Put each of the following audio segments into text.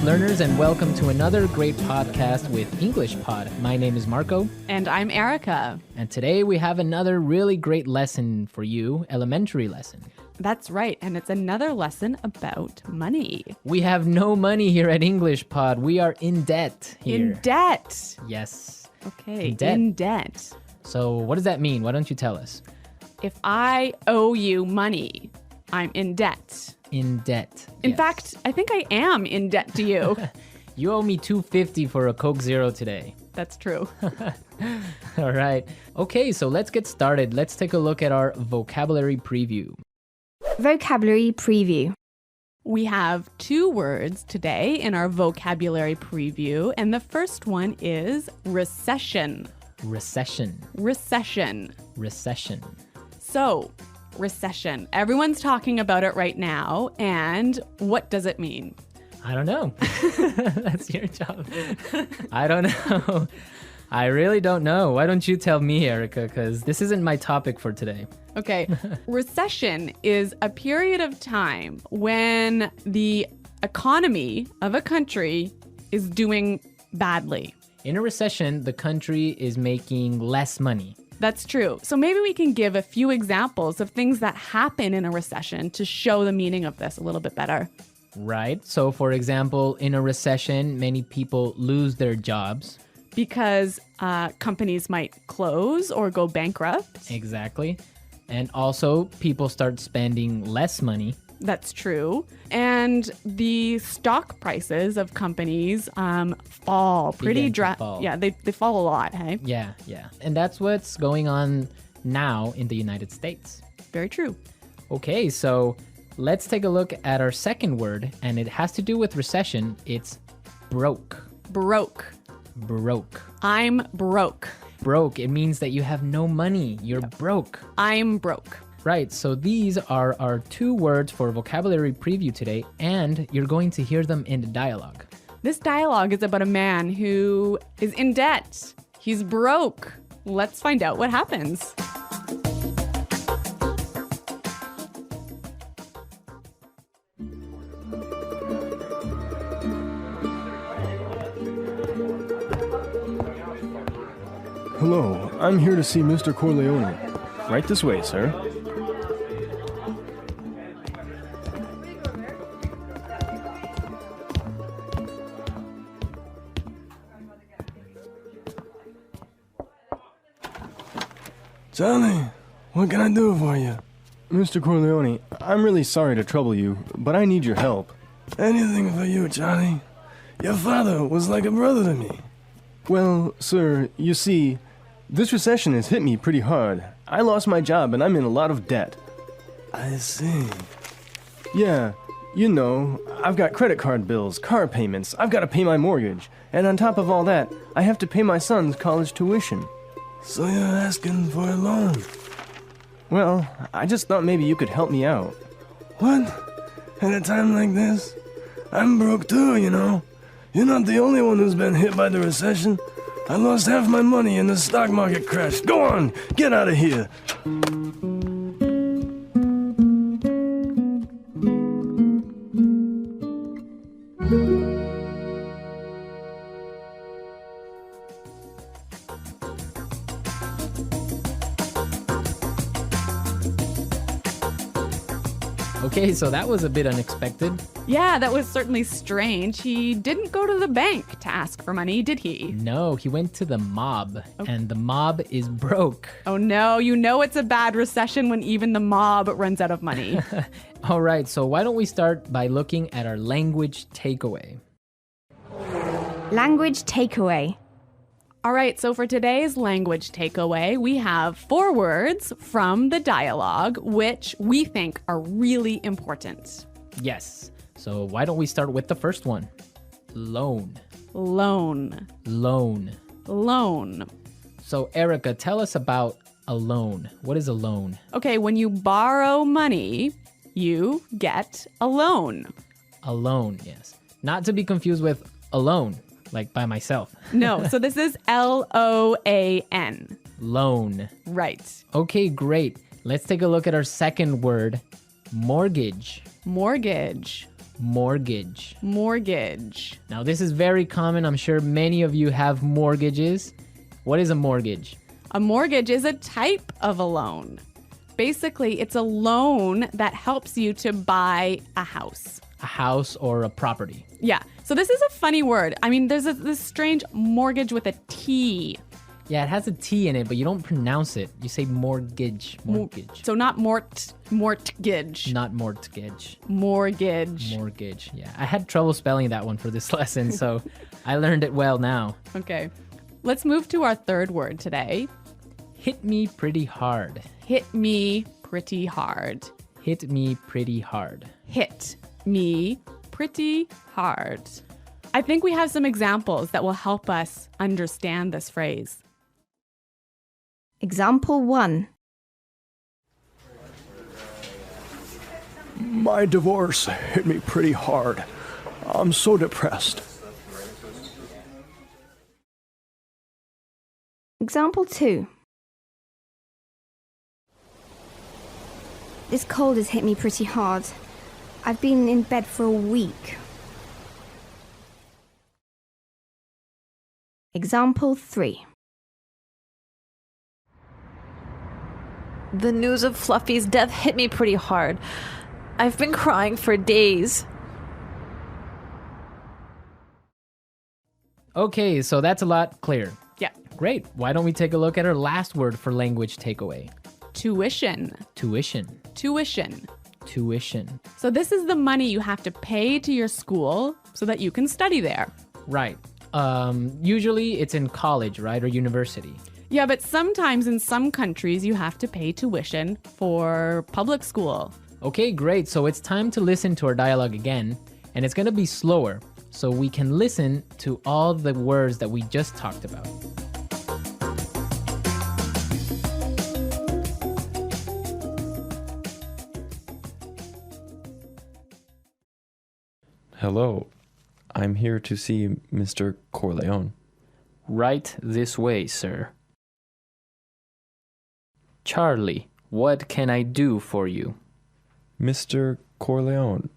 learners, and welcome to another great podcast with English Pod. My name is Marco. And I'm Erica. And today we have another really great lesson for you, elementary lesson. That's right, and it's another lesson about money. We have no money here at English Pod. We are in debt here. In debt. Yes. Okay, in debt. So what does that mean? Why don't you tell us? If I owe you money, I'm in debt. In debt. In fact, I think I am in debt to you. You owe me $2.50 for a Coke Zero today. That's true. All right. Okay, so let's get started. Let's take a look at our vocabulary preview. Vocabulary preview. We have 2 words today in our vocabulary preview, and the first one is recession. Recession. Recession. Recession. So, recession. Everyone's talking about it right now, and what does it mean? I don't know. That's your job. I don't know. I really don't know. Why don't you tell me, Erica, because this isn't my topic for today. Okay. Recession is a period of time when the economy of a country is doing badly. In a recession, the country is making less money. That's true. So maybe we can give a few examples of things that happen in a recession to show the meaning of this a little bit better. Right. So, for example, in a recession, many people lose their jobs. Because companies might close or go bankrupt. Exactly. And also, people start spending less money. That's true. And the stock prices of companies fall pretty drastically. Yeah, they fall a lot, hey? Yeah. And that's what's going on now in the United States. Very true. Okay, so let's take a look at our second word, and it has to do with recession. It's broke. Broke. Broke. I'm broke. Broke, it means that you have no money. You're broke. I'm broke. Right, so these are our 2 words for vocabulary preview today, and you're going to hear them in the dialogue. This dialogue is about a man who is in debt. He's broke. Let's find out what happens. Hello, I'm here to see Mr. Corleone. Right this way, sir. Johnny, what can I do for you? Mr. Corleone, I'm really sorry to trouble you, but I need your help. Anything for you, Johnny. Your father was like a brother to me. Well, sir, you see, this recession has hit me pretty hard. I lost my job and I'm in a lot of debt. I see. Yeah, you know, I've got credit card bills, car payments, I've got to pay my mortgage, and on top of all that, I have to pay my son's college tuition. So you're asking for a loan? Well, I just thought maybe you could help me out. What? At a time like this? I'm broke too, you know. You're not the only one who's been hit by the recession. I lost half my money in the stock market crash. Go on, get out of here. Okay, so that was a bit unexpected. Yeah, that was certainly strange. He didn't go to the bank to ask for money, did he? No, he went to the mob, and the mob is broke. Oh no, you know it's a bad recession when even the mob runs out of money. All right, so why don't we start by looking at our language takeaway? Language takeaway. All right, so for today's language takeaway, we have 4 words from the dialogue, which we think are really important. Yes, so why don't we start with the first one? Loan. Loan. Loan. Loan. So Erica, tell us about a loan. What is a loan? Okay, when you borrow money, you get a loan. A loan, yes. Not to be confused with alone, like by myself. No, so this is L-O-A-N. Loan. Right. Okay, great. Let's take a look at our second word, mortgage. Mortgage. Mortgage. Mortgage. Now, this is very common. I'm sure many of you have mortgages. What is a mortgage? A mortgage is a type of a loan. Basically, it's a loan that helps you to buy a house. A house or a property. Yeah. So this is a funny word. I mean, there's this strange mortgage with a T. Yeah, it has a T in it, but you don't pronounce it. You say mortgage. Mortgage. So not mortgage. Not mortgage. Mortgage. Mortgage. Yeah. I had trouble spelling that one for this lesson, so I learned it well now. Okay. Let's move to our third word today. Hit me pretty hard. Hit me pretty hard. Hit me pretty hard. Hit me pretty hard. I think we have some examples that will help us understand this phrase. Example 1. My divorce hit me pretty hard. I'm so depressed. Example 2. This cold has hit me pretty hard. I've been in bed for a week. Example 3. The news of Fluffy's death hit me pretty hard. I've been crying for days. Okay, so that's a lot clearer. Yeah. Great. Why don't we take a look at our last word for language takeaway? Tuition. Tuition. Tuition. Tuition. So this is the money you have to pay to your school so that you can study there. Right. Usually it's in college, right? Or university. Yeah, but sometimes in some countries you have to pay tuition for public school. Okay, great. So it's time to listen to our dialogue again, and it's going to be slower so we can listen to all the words that we just talked about. Hello, I'm here to see Mr. Corleone. Right this way, sir. Charlie, what can I do for you? Mr. Corleone,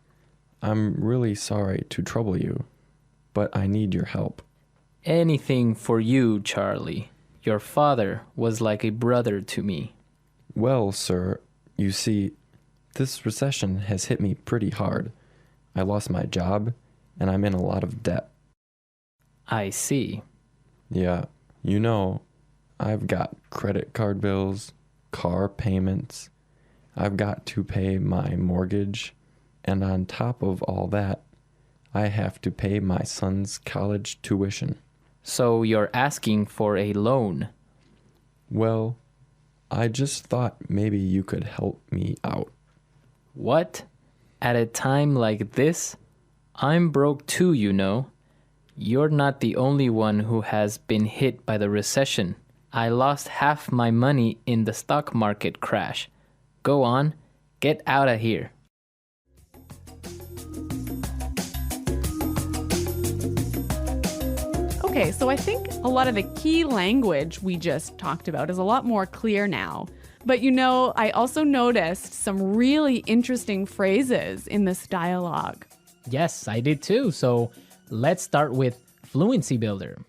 I'm really sorry to trouble you, but I need your help. Anything for you, Charlie. Your father was like a brother to me. Well, sir, you see, this recession has hit me pretty hard. I lost my job, and I'm in a lot of debt. I see. Yeah, you know, I've got credit card bills, car payments. I've got to pay my mortgage, and on top of all that, I have to pay my son's college tuition. So you're asking for a loan? Well, I just thought maybe you could help me out. What? At a time like this? I'm broke too, you know. You're not the only one who has been hit by the recession. I lost half my money in the stock market crash. Go on, get out of here. Okay, so I think a lot of the key language we just talked about is a lot more clear now. But you know, I also noticed some really interesting phrases in this dialogue. Yes, I did too. So let's start with Fluency Builder.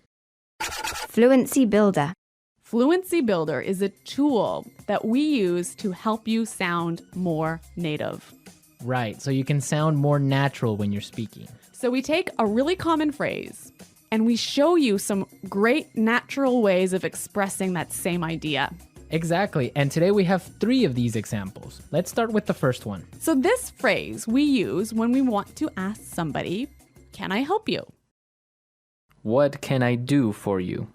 Fluency Builder. Fluency Builder is a tool that we use to help you sound more native. Right, so you can sound more natural when you're speaking. So we take a really common phrase and we show you some great natural ways of expressing that same idea. Exactly, and today we have 3 of these examples. Let's start with the first one. So this phrase we use when we want to ask somebody, "Can I help you?" What can I do for you?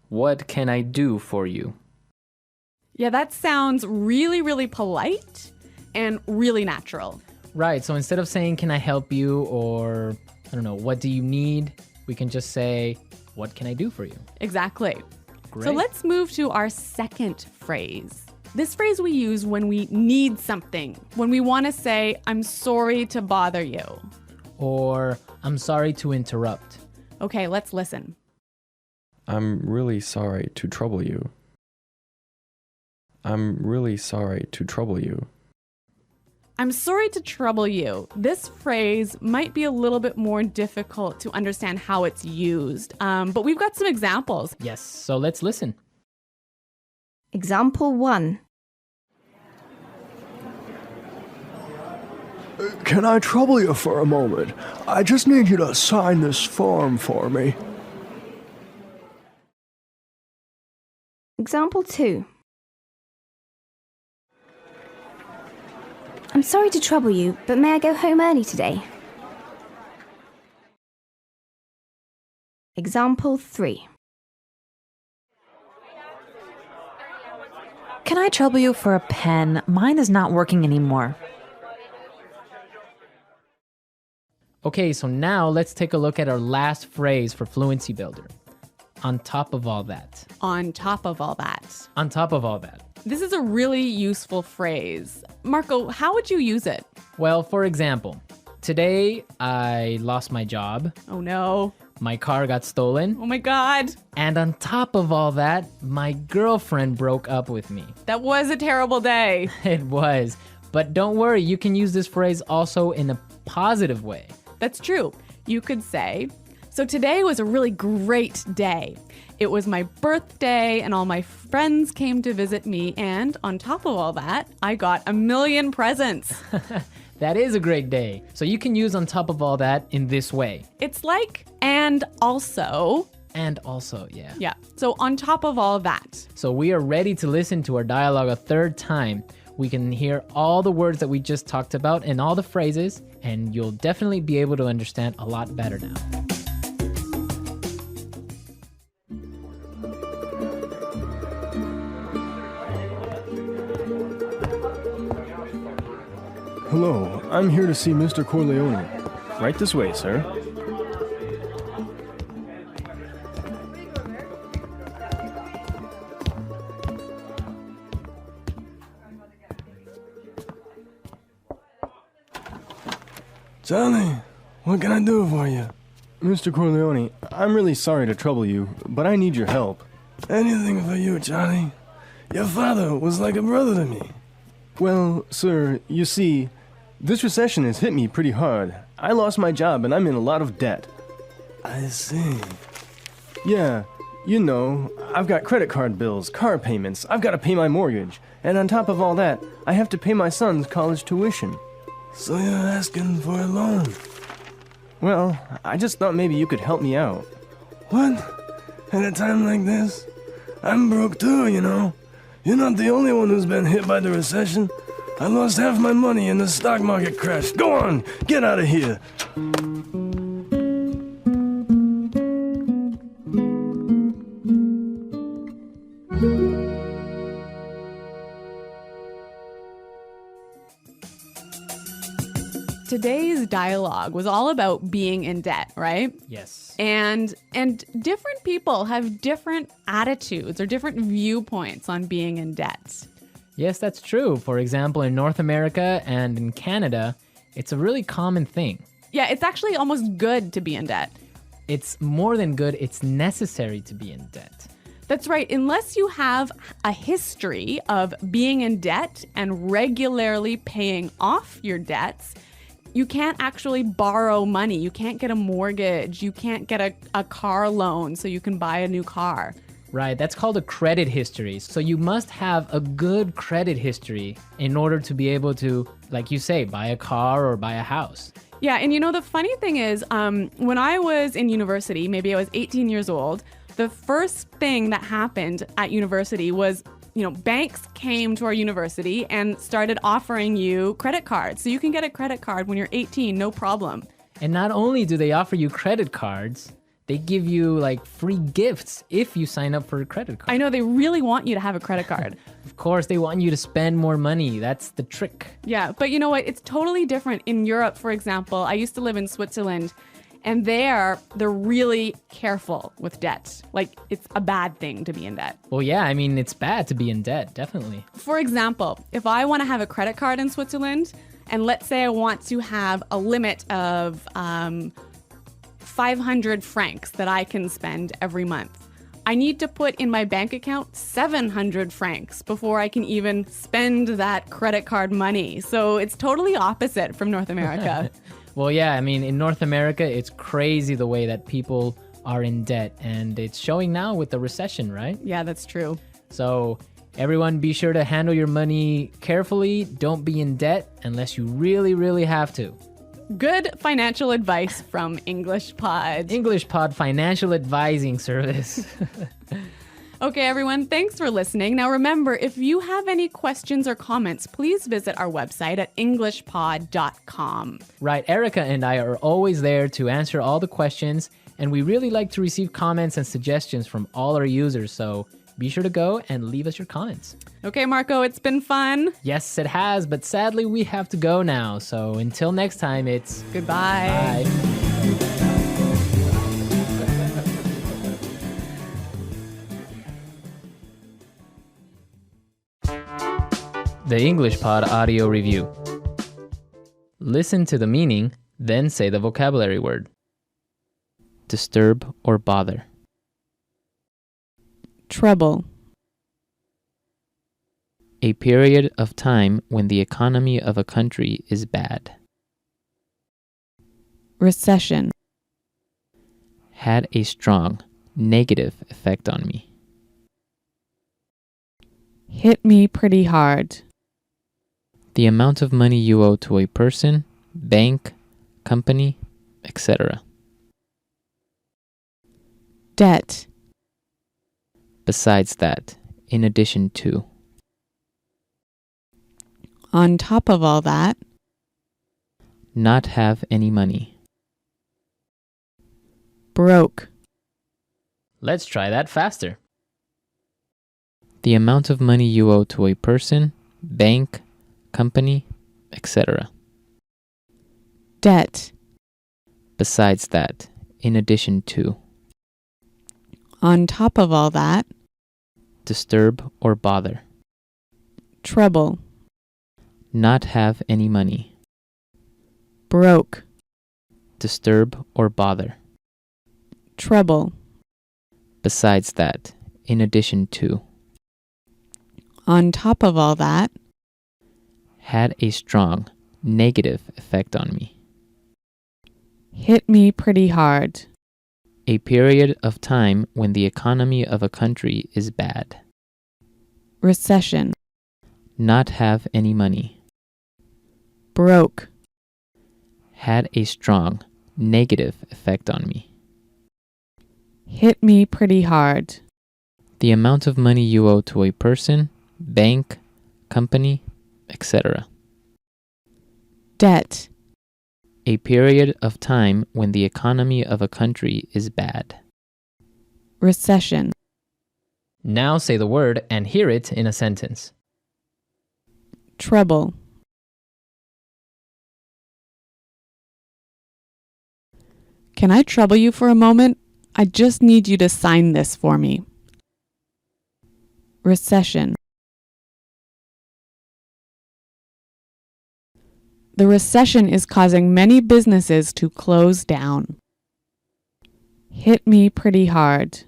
What can I do for you? Yeah, that sounds really, really polite and really natural. Right, so instead of saying, can I help you, or, I don't know, what do you need? We can just say, what can I do for you? Exactly. Great. So let's move to our second phrase. This phrase we use when we need something, when we want to say, I'm sorry to bother you. Or, I'm sorry to interrupt. Okay, let's listen. I'm really sorry to trouble you. I'm really sorry to trouble you. I'm sorry to trouble you. This phrase might be a little bit more difficult to understand how it's used, but we've got some examples. Yes, so let's listen. Example 1. Can I trouble you for a moment? I just need you to sign this form for me. Example 2. I'm sorry to trouble you, but may I go home early today? Example 3. Can I trouble you for a pen? Mine is not working anymore. Okay, so now let's take a look at our last phrase for Fluency Builder. On top of all that. On top of all that. On top of all that. This is a really useful phrase. Marco, how would you use it? Well, for example, today I lost my job, Oh no. my car got stolen, Oh my God. and on top of all that, my girlfriend broke up with me. That was a terrible day. It was. But don't worry, you can use this phrase also in a positive way. That's true. You could say, so today was a really great day. It was my birthday and all my friends came to visit me, and on top of all that, I got 1,000,000 presents. That is a great day. So you can use on top of all that in this way. It's like, and also. And also, yeah. Yeah, so on top of all that. So we are ready to listen to our dialogue a third time. We can hear all the words that we just talked about and all the phrases, and you'll definitely be able to understand a lot better now. Hello, I'm here to see Mr. Corleone. Right this way, sir. Johnny, what can I do for you? Mr. Corleone, I'm really sorry to trouble you, but I need your help. Anything for you, Johnny. Your father was like a brother to me. Well, sir, you see, this recession has hit me pretty hard. I lost my job and I'm in a lot of debt. I see. Yeah, you know, I've got credit card bills, car payments, I've got to pay my mortgage, and on top of all that, I have to pay my son's college tuition. So you're asking for a loan? Well, I just thought maybe you could help me out. What? At a time like this? I'm broke too, you know. You're not the only one who's been hit by the recession. I lost half my money and the stock market crashed. Go on, get out of here. Today's dialogue was all about being in debt, right? Yes. And different people have different attitudes or different viewpoints on being in debt. Yes, that's true. For example, in North America and in Canada, it's a really common thing. Yeah, it's actually almost good to be in debt. It's more than good, it's necessary to be in debt. That's right. Unless you have a history of being in debt and regularly paying off your debts, you can't actually borrow money. You can't get a mortgage. You can't get a car loan so you can buy a new car. Right, that's called a credit history. So you must have a good credit history in order to be able to, like you say, buy a car or buy a house. Yeah, and you know, the funny thing is, when I was in university, maybe I was 18 years old, the first thing that happened at university was, banks came to our university and started offering you credit cards. So you can get a credit card when you're 18, no problem. And not only do they offer you credit cards, they give you like free gifts if you sign up for a credit card. I know, they really want you to have a credit card. Of course, they want you to spend more money. That's the trick. Yeah, but you know what? It's totally different. In Europe, for example, I used to live in Switzerland, and they're really careful with debt. Like, it's a bad thing to be in debt. Well, yeah, I mean, it's bad to be in debt, definitely. For example, if I want to have a credit card in Switzerland, and let's say I want to have a limit of 500 francs that I can spend every month, I need to put in my bank account 700 francs before I can even spend that credit card money. So it's totally opposite from North America. Well, yeah, I mean, in North America, it's crazy the way that people are in debt, and it's showing now with the recession, right? Yeah, that's true. So everyone, be sure to handle your money carefully. Don't be in debt unless you really, really have to. Good financial advice from English Pod. English Pod Financial Advising Service. Okay, everyone, thanks for listening. Now remember, if you have any questions or comments, please visit our website at englishpod.com. Right, Erica and I are always there to answer all the questions, and we really like to receive comments and suggestions from all our users, so be sure to go and leave us your comments. Okay, Marco, it's been fun. Yes, it has, but sadly we have to go now, so until next time, it's Goodbye. bye. The English Pod Audio Review. Listen to the meaning, then say the vocabulary word. Disturb or bother. Trouble. A period of time when the economy of a country is bad. Recession. Had a strong negative effect on me. Hit me pretty hard. The amount of money you owe to a person, bank, company, etc. Debt. Besides that, in addition to. On top of all that. Not have any money. Broke. Let's try that faster. The amount of money you owe to a person, bank, company, etc. Debt. Besides that, in addition to. On top of all that. Disturb or bother. Trouble. Not have any money. Broke. Disturb or bother. Trouble. Besides that, in addition to. On top of all that. Had a strong negative effect on me. Hit me pretty hard. A period of time when the economy of a country is bad. Recession. Not have any money. Broke. Had a strong negative effect on me. Hit me pretty hard. The amount of money you owe to a person, bank, company, etc. Debt. A period of time when the economy of a country is bad. Recession. Now say the word and hear it in a sentence. Trouble. Can I trouble you for a moment? I just need you to sign this for me. Recession. The recession is causing many businesses to close down. Hit me pretty hard.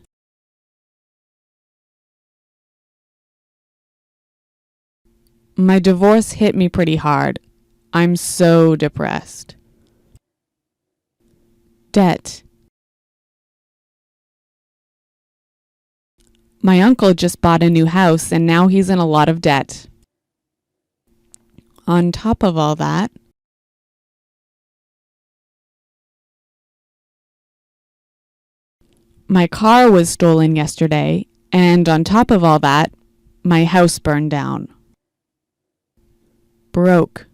My divorce hit me pretty hard. I'm so depressed. Debt. My uncle just bought a new house and now he's in a lot of debt. On top of all that, my car was stolen yesterday, and on top of all that, my house burned down. Broke.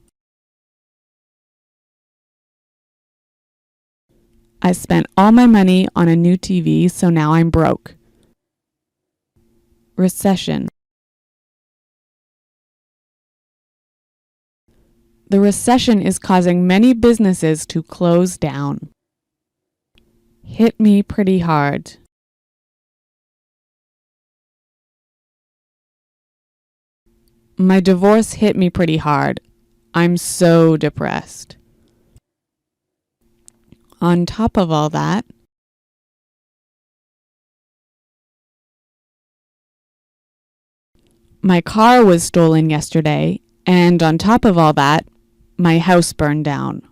I spent all my money on a new TV, so now I'm broke. Recession. The recession is causing many businesses to close down. Hit me pretty hard. My divorce hit me pretty hard. I'm so depressed. On top of all that, My car was stolen yesterday, and on top of all that, my house burned down.